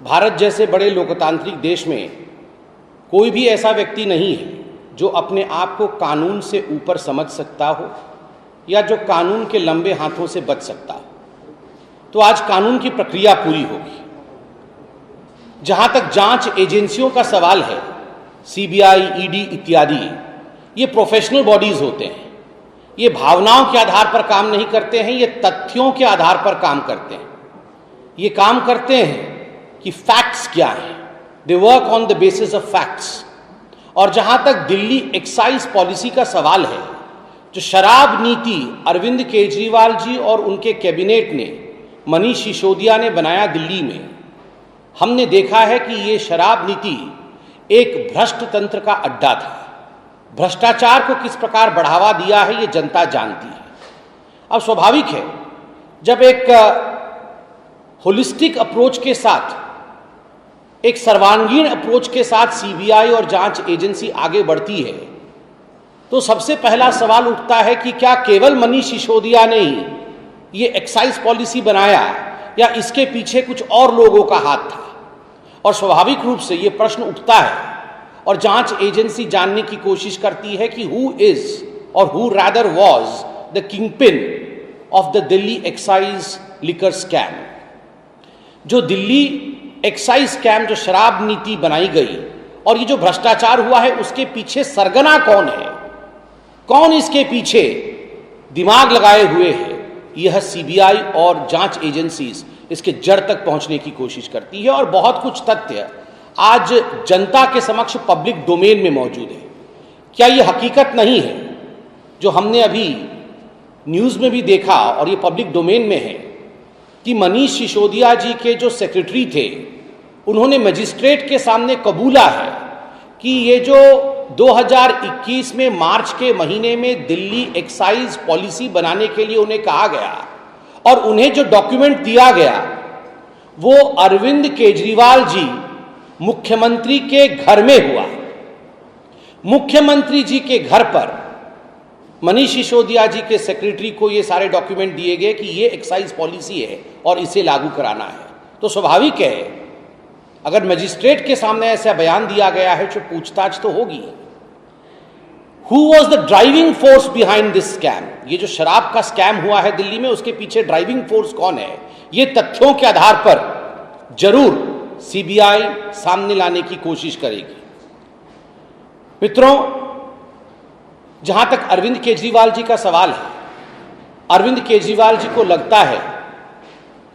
भारत जैसे बड़े लोकतांत्रिक देश में कोई भी ऐसा व्यक्ति नहीं है जो अपने आप को कानून से ऊपर समझ सकता हो या जो कानून के लंबे हाथों से बच सकता हो। तो आज कानून की प्रक्रिया पूरी होगी। जहां तक जांच एजेंसियों का सवाल है, सीबीआई, ईडी इत्यादि, ये प्रोफेशनल बॉडीज होते हैं। ये भावनाओं के आधार पर काम नहीं करते हैं, ये तथ्यों के आधार पर काम करते हैं। ये काम करते हैं कि फैक्ट्स क्या हैं, they work on the basis of facts. और जहां तक दिल्ली एक्साइज पॉलिसी का सवाल है, जो शराब नीति अरविंद केजरीवाल जी और उनके कैबिनेट ने, मनीष सिसोदिया ने बनाया दिल्ली में, हमने देखा है कि ये शराब नीति एक भ्रष्ट तंत्र का अड्डा था। भ्रष्टाचार को किस प्रकार बढ़ावा दिया है ये जनता जानती है। अब स्वाभाविक है, जब एक होलिस्टिक अप्रोच के साथ, एक सर्वांगीण अप्रोच के साथ सीबीआई और जांच एजेंसी आगे बढ़ती है, तो सबसे पहला सवाल उठता है कि क्या केवल मनीष सिसोदिया ने ही ये एक्साइज पॉलिसी बनाया या इसके पीछे कुछ और लोगों का हाथ था। और स्वाभाविक रूप से ये प्रश्न उठता है और जांच एजेंसी जानने की कोशिश करती है कि हु इज और who rather was the kingpin of the Delhi excise liquor scam. जो दिल्ली एक्साइज स्कैम, जो शराब नीति बनाई गई और ये जो भ्रष्टाचार हुआ है, उसके पीछे सरगना कौन है, कौन इसके पीछे दिमाग लगाए हुए है, यह सीबीआई और जांच एजेंसीज इसके जड़ तक पहुंचने की कोशिश करती है। और बहुत कुछ तथ्य आज जनता के समक्ष पब्लिक डोमेन में मौजूद है। क्या यह हकीकत नहीं है जो हमने अभी न्यूज़ में भी देखा और ये पब्लिक डोमेन में है कि मनीष सिसोदिया जी के जो सेक्रेटरी थे, उन्होंने मजिस्ट्रेट के सामने कबूला है कि ये जो 2021 में मार्च के महीने में दिल्ली एक्साइज पॉलिसी बनाने के लिए उन्हें कहा गया और उन्हें जो डॉक्यूमेंट दिया गया, वो अरविंद केजरीवाल जी मुख्यमंत्री के घर में हुआ। मुख्यमंत्री जी के घर पर मनीष सिसोदिया जी के सेक्रेटरी को ये सारे डॉक्यूमेंट दिए गए कि ये एक्साइज पॉलिसी है और इसे लागू कराना है। तो स्वाभाविक है, अगर मजिस्ट्रेट के सामने ऐसा बयान दिया गया है तो पूछताछ तो होगी। Who was the driving force behind this scam? ये जो शराब का स्कैम हुआ है दिल्ली में, उसके पीछे ड्राइविंग फोर्स कौन है, ये तथ्यों के आधार पर जरूर सीबीआई सामने लाने की कोशिश करेगी। मित्रों, जहां तक अरविंद केजरीवाल जी का सवाल है, अरविंद केजरीवाल जी को लगता है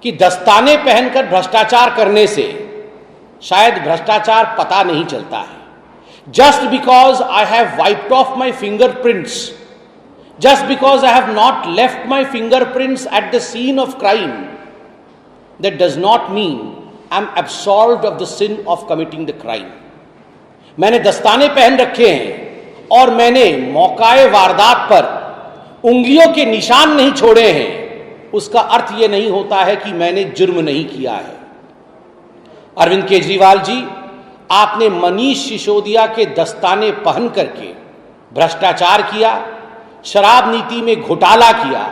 कि दस्ताने पहनकर भ्रष्टाचार करने से शायद भ्रष्टाचार पता नहीं चलता है। Just because I have wiped off my fingerprints, just because I have not left my fingerprints at the scene of crime, that does not mean I am absolved of the sin of committing the crime. मैंने दस्ताने पहन रखे हैं और मैंने मौकाए वारदात पर उंगलियों के निशान नहीं छोड़े हैं, उसका अर्थ यह नहीं होता है कि मैंने जुर्म नहीं किया है। अरविंद केजरीवाल जी, आपने मनीष सिसोदिया के दस्ताने पहन करके भ्रष्टाचार किया, शराब नीति में घोटाला किया।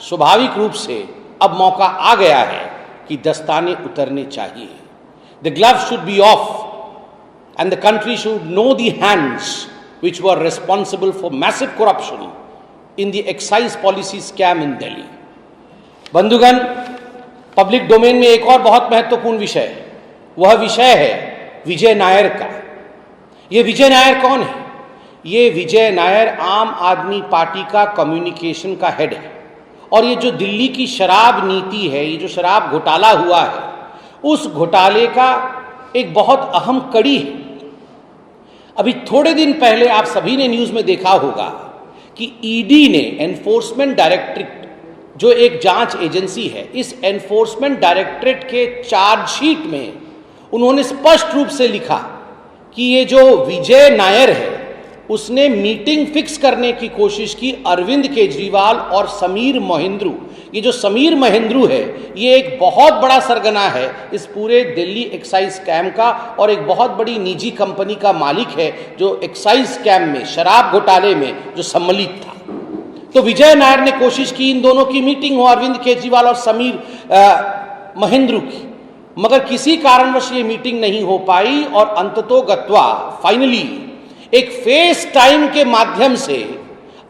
स्वाभाविक रूप से अब मौका आ गया है कि दस्ताने उतरने चाहिए। The gloves should be of and the country should know the hands which were responsible for massive corruption in the excise policy scam in Delhi. बंधुगण, पब्लिक डोमेन में एक और बहुत महत्वपूर्ण विषय है, वह विषय है विजय नायर का। ये विजय नायर कौन है? ये विजय नायर आम आदमी पार्टी का कम्युनिकेशन का हेड है। और ये जो दिल्ली की शराब नीति है, ये जो शराब घोटाला हुआ है, उस घोटाले का एक बहुत अहम कड़ी है। अभी थोड़े दिन पहले आप सभी ने न्यूज़ में देखा होगा कि ईडी ने, एनफोर्समेंट डायरेक्टरेट जो एक जांच एजेंसी है, इस एनफोर्समेंट डायरेक्टरेट के चार्जशीट में उन्होंने स्पष्ट रूप से लिखा कि ये जो विजय नायर है, उसने मीटिंग फिक्स करने की कोशिश की अरविंद केजरीवाल और समीर महेंद्रू। ये जो समीर महेंद्रू है, ये एक बहुत बड़ा सरगना है इस पूरे दिल्ली एक्साइज स्कैम का और एक बहुत बड़ी निजी कंपनी का मालिक है जो एक्साइज स्कैम में, शराब घोटाले में जो सम्मिलित था। तो विजय नायर ने कोशिश की इन दोनों की मीटिंग हो, अरविंद केजरीवाल और समीर महेंद्रू की। मगर किसी कारणवश ये मीटिंग नहीं हो पाई और अंततोगत्वा फाइनली एक फेस टाइम के माध्यम से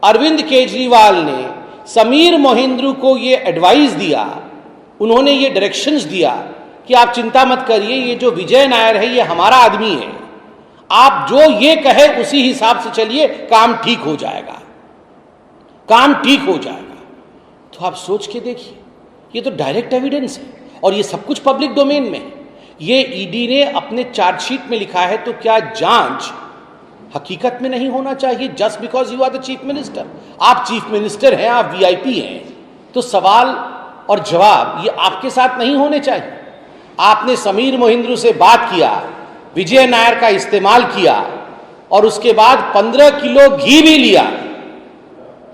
अरविंद केजरीवाल ने समीर मोहिंद्रू को ये एडवाइस दिया, उन्होंने ये डायरेक्शंस दिया कि आप चिंता मत करिए, ये जो विजय नायर है ये हमारा आदमी है, आप जो ये कहे उसी हिसाब से चलिए, काम ठीक हो जाएगा, काम ठीक हो जाएगा। तो आप सोच के देखिए, ये तो डायरेक्ट एविडेंस है और ये सब कुछ पब्लिक डोमेन में है। ये ईडी ने अपने चार्जशीट में लिखा है, तो क्या जांच हकीकत में नहीं होना चाहिए? Just because you are the chief minister, आप चीफ मिनिस्टर हैं, आप वीआईपी हैं, तो सवाल और जवाब ये आपके साथ नहीं होने चाहिए। आपने समीर मोहिंद्रू से बात किया, विजय नायर का इस्तेमाल किया और उसके बाद 15 किलो घी भी लिया।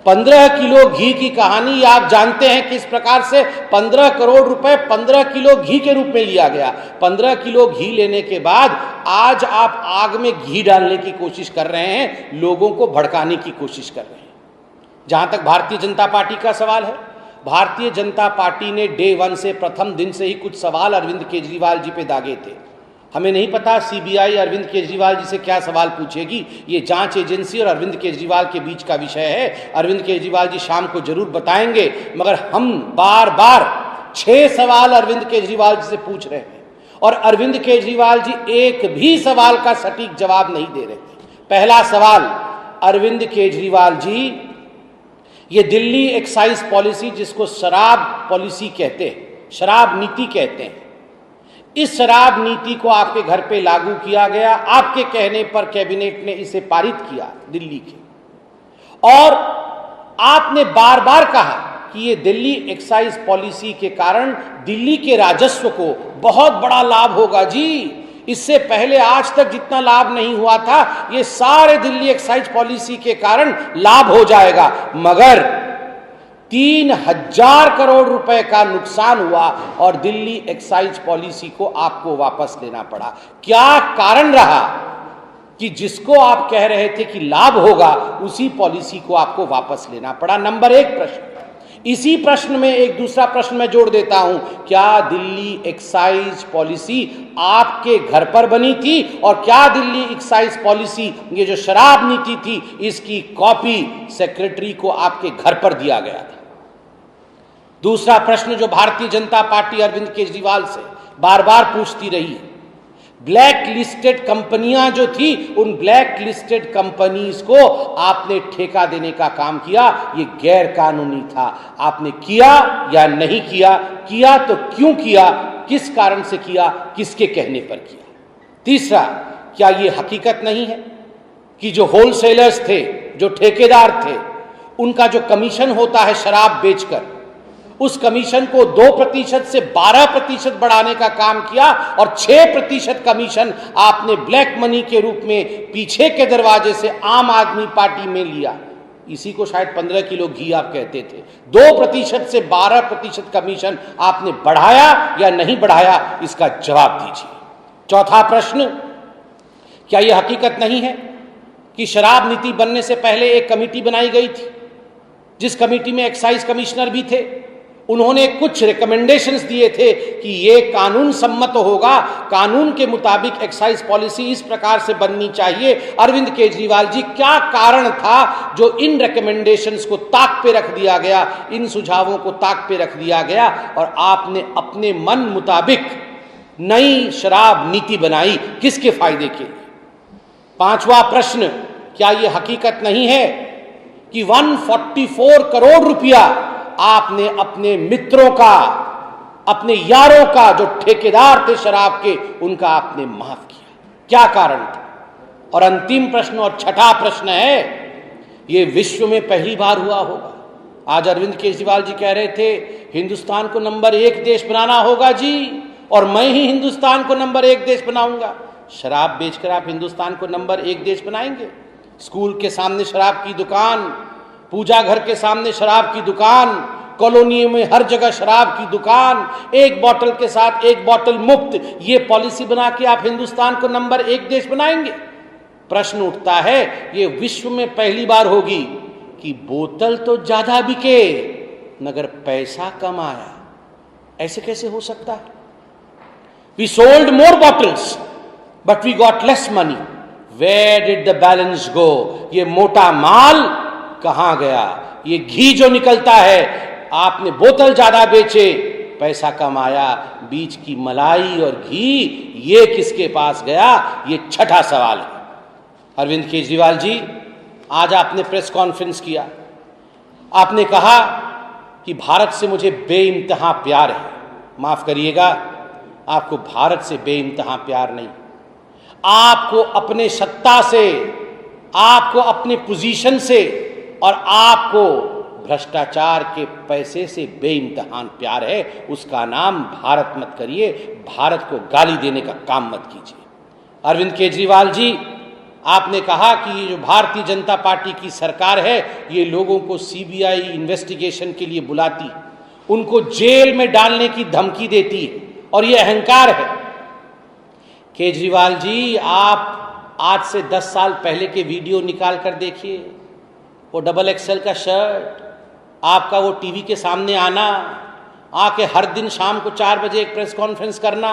15 किलो घी की कहानी आप जानते हैं किस प्रकार से 15 करोड़ रुपए 15 किलो घी के रूप में लिया गया। 15 किलो घी लेने के बाद आज आप आग में घी डालने की कोशिश कर रहे हैं, लोगों को भड़काने की कोशिश कर रहे हैं। जहां तक भारतीय जनता पार्टी का सवाल है, भारतीय जनता पार्टी ने डे 1 से, प्रथम दिन से ही कुछ सवाल अरविंद केजरीवाल जी पे दागे थे। हमें नहीं पता सीबीआई अरविंद केजरीवाल जी से क्या सवाल पूछेगी, ये जांच एजेंसी और अरविंद केजरीवाल के बीच का विषय है। अरविंद केजरीवाल जी शाम को जरूर बताएंगे, मगर हम बार बार 6 सवाल अरविंद केजरीवाल जी से पूछ रहे हैं और अरविंद केजरीवाल जी एक भी सवाल का सटीक जवाब नहीं दे रहे। पहला सवाल, अरविंद केजरीवाल जी, ये दिल्ली एक्साइज पॉलिसी जिसको शराब पॉलिसी कहते हैं, शराब नीति कहते हैं, इस शराब नीति को आपके घर पे लागू किया गया, आपके कहने पर कैबिनेट ने इसे पारित किया दिल्ली के, और आपने बार बार कहा कि ये दिल्ली एक्साइज पॉलिसी के कारण दिल्ली के राजस्व को बहुत बड़ा लाभ होगा जी। इससे पहले आज तक जितना लाभ नहीं हुआ था, ये सारे दिल्ली एक्साइज पॉलिसी के कारण लाभ हो जाएगा। मगर 3000 करोड़ रुपए का नुकसान हुआ और दिल्ली एक्साइज पॉलिसी को आपको वापस लेना पड़ा। क्या कारण रहा कि जिसको आप कह रहे थे कि लाभ होगा, उसी पॉलिसी को आपको वापस लेना पड़ा? नंबर 1 प्रश्न। इसी प्रश्न में एक दूसरा प्रश्न मैं जोड़ देता हूं, क्या दिल्ली एक्साइज पॉलिसी आपके घर पर बनी थी और क्या दिल्ली एक्साइज पॉलिसी, ये जो शराब नीति थी, इसकी कॉपी सेक्रेटरी को आपके घर पर दिया गया था? दूसरा प्रश्न जो भारतीय जनता पार्टी अरविंद केजरीवाल से बार बार पूछती रही है, ब्लैक लिस्टेड कंपनियां जो थी, उन ब्लैक लिस्टेड कंपनीज को आपने ठेका देने का काम किया, ये गैर कानूनी था। आपने किया या नहीं किया? किया तो क्यों किया, किस कारण से किया, किसके कहने पर किया? तीसरा, क्या ये हकीकत नहीं है कि जो होलसेलर्स थे, जो ठेकेदार थे, उनका जो कमीशन होता है शराब बेचकर, उस कमीशन को 2% से 12% बढ़ाने का काम किया और 6% कमीशन आपने ब्लैक मनी के रूप में पीछे के दरवाजे से आम आदमी पार्टी में लिया। इसी को शायद 15 किलो घी आप कहते थे। 2% से 12% कमीशन आपने बढ़ाया या नहीं बढ़ाया, इसका जवाब दीजिए। चौथा प्रश्न, क्या यह हकीकत नहीं है कि शराब नीति बनने से पहले एक कमेटी बनाई गई थी, जिस कमेटी में एक्साइज कमिश्नर भी थे? उन्होंने कुछ रिकमेंडेशंस दिए थे कि ये कानून सम्मत होगा, कानून के मुताबिक एक्साइज पॉलिसी इस प्रकार से बननी चाहिए। अरविंद केजरीवाल जी, क्या कारण था जो इन रिकमेंडेशंस को ताक पे रख दिया गया, इन सुझावों को ताक पे रख दिया गया और आपने अपने मन मुताबिक नई शराब नीति बनाई? किसके फायदे के लिए? पांचवा प्रश्न, क्या यह हकीकत नहीं है कि 144 करोड़ रुपया आपने अपने मित्रों का, अपने यारों का, जो ठेकेदार थे शराब के, उनका आपने माफ किया? क्या कारण था? और अंतिम प्रश्न और छठा प्रश्न है, ये विश्व में पहली बार हुआ होगा। आज अरविंद केजरीवाल जी कह रहे थे हिंदुस्तान को नंबर 1 देश बनाना होगा जी, और मैं ही हिंदुस्तान को नंबर 1 देश बनाऊंगा। शराब बेचकर आप हिंदुस्तान को नंबर 1 देश बनाएंगे? स्कूल के सामने शराब की दुकान, पूजा घर के सामने शराब की दुकान, कॉलोनियों में हर जगह शराब की दुकान, एक बोतल के साथ एक बोतल मुफ्त, ये पॉलिसी बना के आप हिंदुस्तान को नंबर 1 देश बनाएंगे? प्रश्न उठता है, ये विश्व में पहली बार होगी कि बोतल तो ज्यादा बिके मगर पैसा कम आया। ऐसे कैसे हो सकता है? We sold more bottles, but we got less money. Where did the balance go? ये मोटा माल कहां गया? ये घी जो निकलता है, आपने बोतल ज्यादा बेचे, पैसा कमाया, बीच की मलाई और घी ये किसके पास गया? ये छठा सवाल है। अरविंद केजरीवाल जी, आज आपने प्रेस कॉन्फ्रेंस किया, आपने कहा कि भारत से मुझे बेइंतहा प्यार है। माफ करिएगा, आपको भारत से बेइंतहा प्यार नहीं, आपको अपने सत्ता से, आपको अपने पोजीशन से और आपको भ्रष्टाचार के पैसे से बेइंतहान प्यार है। उसका नाम भारत मत करिए, भारत को गाली देने का काम मत कीजिए। अरविंद केजरीवाल जी, आपने कहा कि ये जो भारतीय जनता पार्टी की सरकार है, ये लोगों को सीबीआई इन्वेस्टिगेशन के लिए बुलाती, उनको जेल में डालने की धमकी देती है और ये अहंकार है। केजरीवाल जी, आप आज से 10 साल पहले के वीडियो निकाल कर देखिए, वो डबल XL का शर्ट, आपका वो टीवी के सामने आना, आके हर दिन शाम को 4 बजे एक प्रेस कॉन्फ्रेंस करना।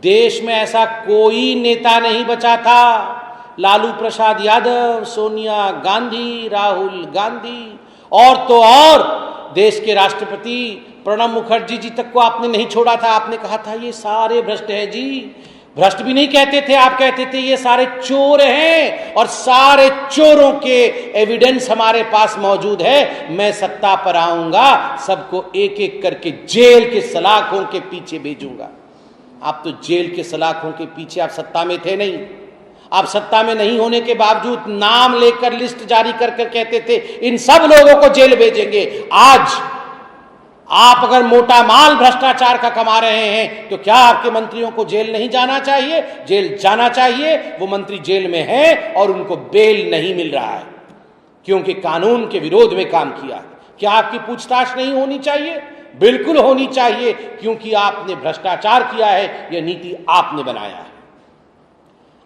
देश में ऐसा कोई नेता नहीं बचा था, लालू प्रसाद यादव, सोनिया गांधी, राहुल गांधी और तो और देश के राष्ट्रपति प्रणब मुखर्जी जी तक को आपने नहीं छोड़ा था। आपने कहा था ये सारे भ्रष्ट हैं जी, भ्रष्ट भी नहीं कहते थे, आप कहते थे ये सारे चोर हैं और सारे चोरों के एविडेंस हमारे पास मौजूद है। मैं सत्ता पर आऊंगा, सबको एक एक करके जेल के सलाखों के पीछे भेजूंगा। आप तो जेल के सलाखों के पीछे, आप सत्ता में थे नहीं। आप सत्ता में नहीं होने के बावजूद नाम लेकर लिस्ट जारी कर कहते थे इन सब लोगों को जेल भेजेंगे। आज आप अगर मोटा माल भ्रष्टाचार का कमा रहे हैं तो क्या आपके मंत्रियों को जेल नहीं जाना चाहिए? जेल जाना चाहिए। वो मंत्री जेल में हैं और उनको बेल नहीं मिल रहा है क्योंकि कानून के विरोध में काम किया है। क्या आपकी पूछताछ नहीं होनी चाहिए? बिल्कुल होनी चाहिए, क्योंकि आपने भ्रष्टाचार किया है, यह नीति आपने बनाया है।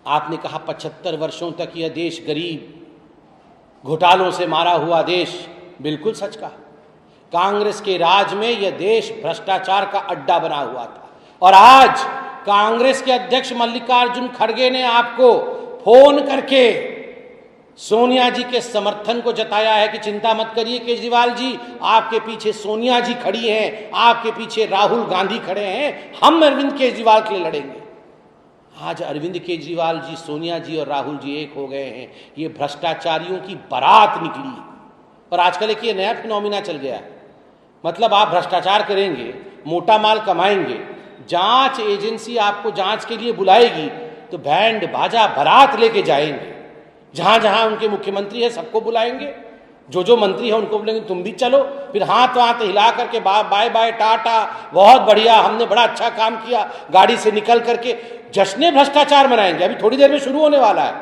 आपने कहा 75 वर्षों तक यह देश गरीब, घोटालों से मारा हुआ देश। बिल्कुल सच कहा। कांग्रेस के राज में यह देश भ्रष्टाचार का अड्डा बना हुआ था और आज कांग्रेस के अध्यक्ष मल्लिकार्जुन खड़गे ने आपको फोन करके सोनिया जी के समर्थन को जताया है कि चिंता मत करिए केजरीवाल जी, आपके पीछे सोनिया जी खड़ी हैं, आपके पीछे राहुल गांधी खड़े हैं, हम अरविंद केजरीवाल के लिए लड़ेंगे। आज अरविंद केजरीवाल जी, सोनिया जी और राहुल जी एक हो गए हैं। ये भ्रष्टाचारियों की बारात निकली और आजकल एक ये नया फिनोमिना चल गया है। मतलब आप भ्रष्टाचार करेंगे, मोटा माल कमाएंगे, जांच एजेंसी आपको जांच के लिए बुलाएगी तो बैंड बाजा बारात लेके जाएंगे। जहां जहां उनके मुख्यमंत्री है सबको बुलाएंगे, जो जो मंत्री है उनको बोलेंगे तुम भी चलो, फिर हाथ वाथ हिला करके बाय बाय टाटा, बहुत बढ़िया, हमने बड़ा अच्छा काम किया, गाड़ी से निकल करके जश्न भ्रष्टाचार मनाएंगे। अभी थोड़ी देर में शुरू होने वाला है।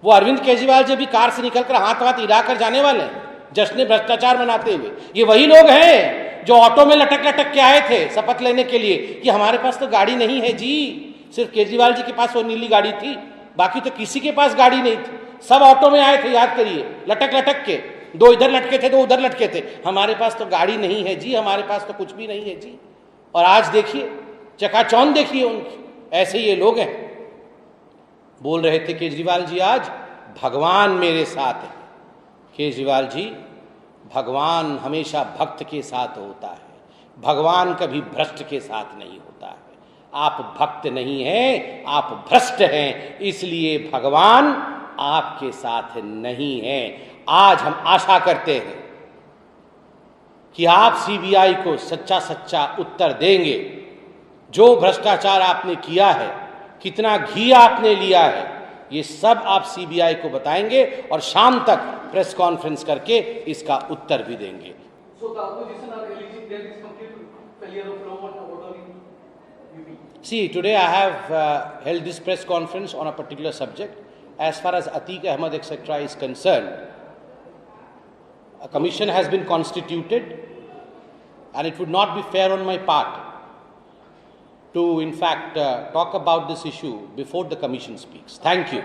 वो अरविंद केजरीवाल जी भी कार से निकलकर हाथ वाथ हिला कर जाने वाले हैं जश्न भ्रष्टाचार मनाते हुए। ये वही लोग हैं जो ऑटो में लटक लटक के आए थे शपथ लेने के लिए कि हमारे पास तो गाड़ी नहीं है जी। सिर्फ केजरीवाल जी के पास वो नीली गाड़ी थी, बाकी तो किसी के पास गाड़ी नहीं थी। सब ऑटो में आए थे, याद करिए, लटक लटक के, दो इधर लटके थे, दो उधर लटके थे। हमारे पास तो गाड़ी नहीं है जी, हमारे पास तो कुछ भी नहीं है जी। और आज देखिए चकाचौंध देखिए उनकी। ऐसे ये लोग हैं। बोल रहे थे केजरीवाल जी आज, भगवान मेरे साथ है। केजरीवाल जी, भगवान हमेशा भक्त के साथ होता है, भगवान कभी भ्रष्ट के साथ नहीं होता है। आप भक्त नहीं हैं, आप भ्रष्ट हैं, इसलिए भगवान आपके साथ नहीं है। आज हम आशा करते हैं कि आप सीबीआई को सच्चा सच्चा उत्तर देंगे। जो भ्रष्टाचार आपने किया है, कितना घी आपने लिया है, ये सब आप सीबीआई को बताएंगे और शाम तक प्रेस कॉन्फ्रेंस करके इसका उत्तर भी देंगे। See, today I have held this press conference on a particular subject. As far as Atiq Ahmed etc. is concerned, a commission has been constituted and it would not be fair on my part to talk about this issue before the commission speaks. Thank you.